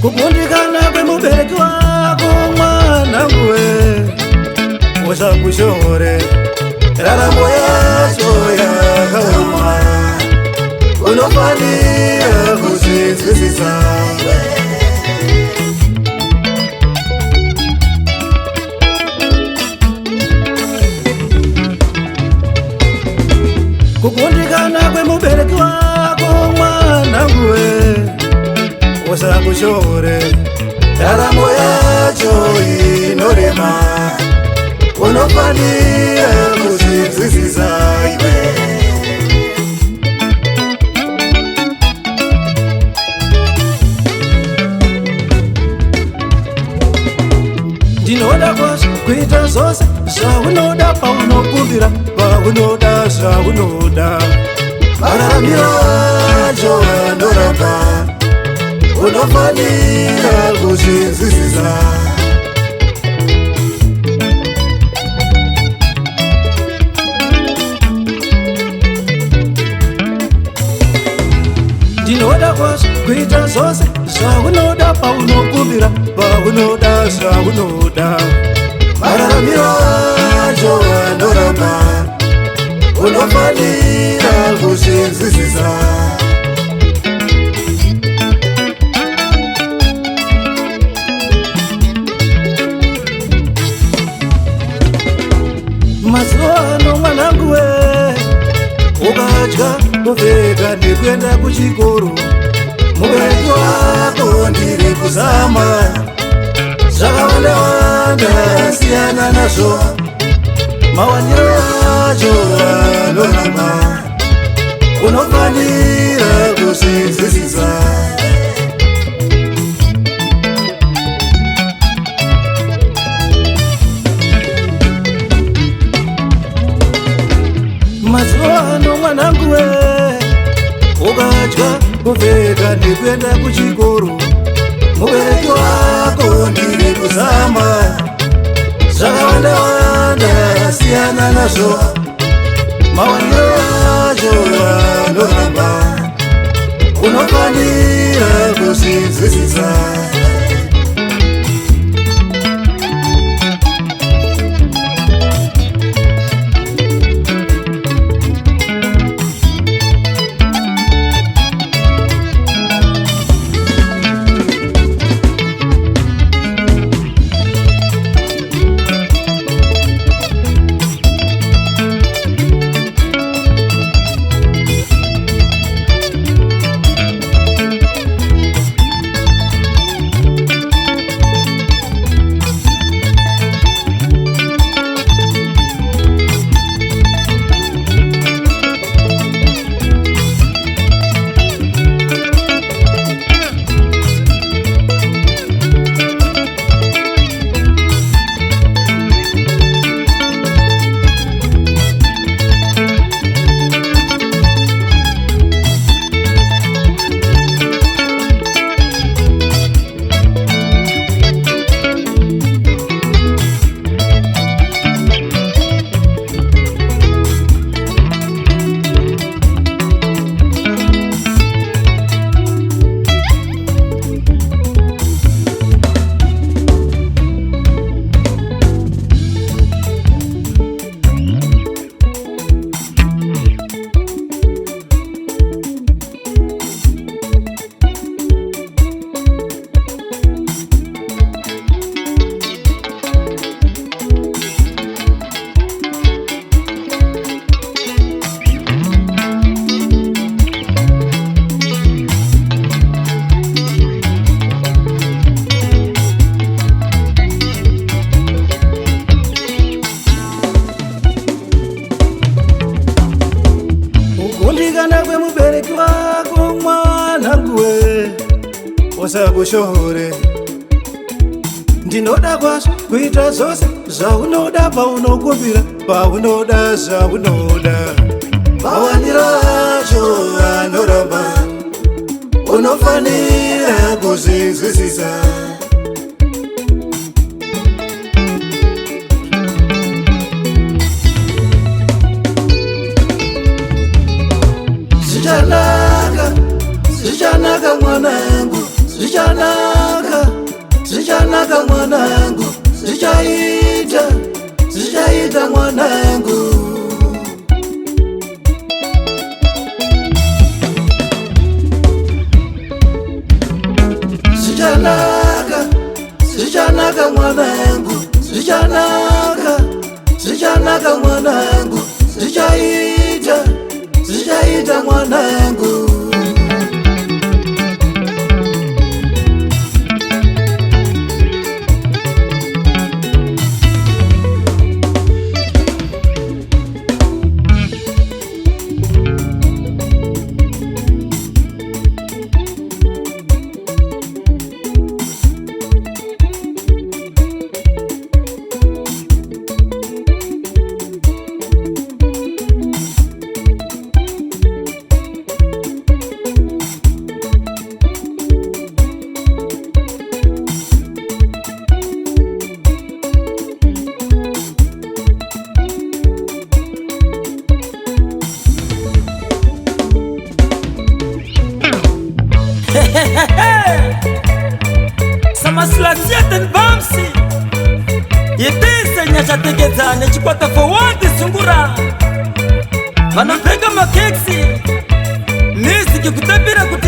kukundikana kwemubereki wako mwanangu we usakushore raramo yacho yakaoma unofanira kuzvinzwisisa kukundikana kwemubereki wako mwanangu we usakushore raramo yacho inorema unofanira kuzvinzwisisa iwe ndinoda kwazvo kuita zvose zvaunoda paunokumbira paunoda zvaunoda mararamiro acho anoramba unofanira kuzvinzwisisa ndinoda kwazvo kuita zvose zvaunoda paunokumbira paunoda zvaunoda mararamiro acho anoramba unofanira kuzvinzwisisa mazuva ano mwanangu we ukadya kupfeka nekuenda kuchikoro mubereki wako ndiri kuzama zvakawanda-wanda siyana nazvo mawaniro acho anoramba unofanira kuzvinzwisisa mazuva ano mwanangu we ukadya kupfeka nekuenda kuchikoro mubereki wako ndiri kuzama zvakawanda-wanda siyana nazvo mawaniro acho anoramba unofanira kuzvinzwisisa kukundikana kwemubereki wako mwanangu we usakushore ndinoda kwazvo kuita zvose zvaunoda paunokumbira paunoda zvaunoda mawaniro acho anoramba unofanira kuzvinzwisisa Zichanaka mwanangu, zichanaka. zichaita mwanangu. Zichanaka, zichanaka mwanangu, zichanaka, zichanaka mwanangu, zichaita, zichaita mwanangu. Samaslasiyeten bamsi yetese nyachategezane chikwata forward sungura vanapega makeksi misi kikutambira kuti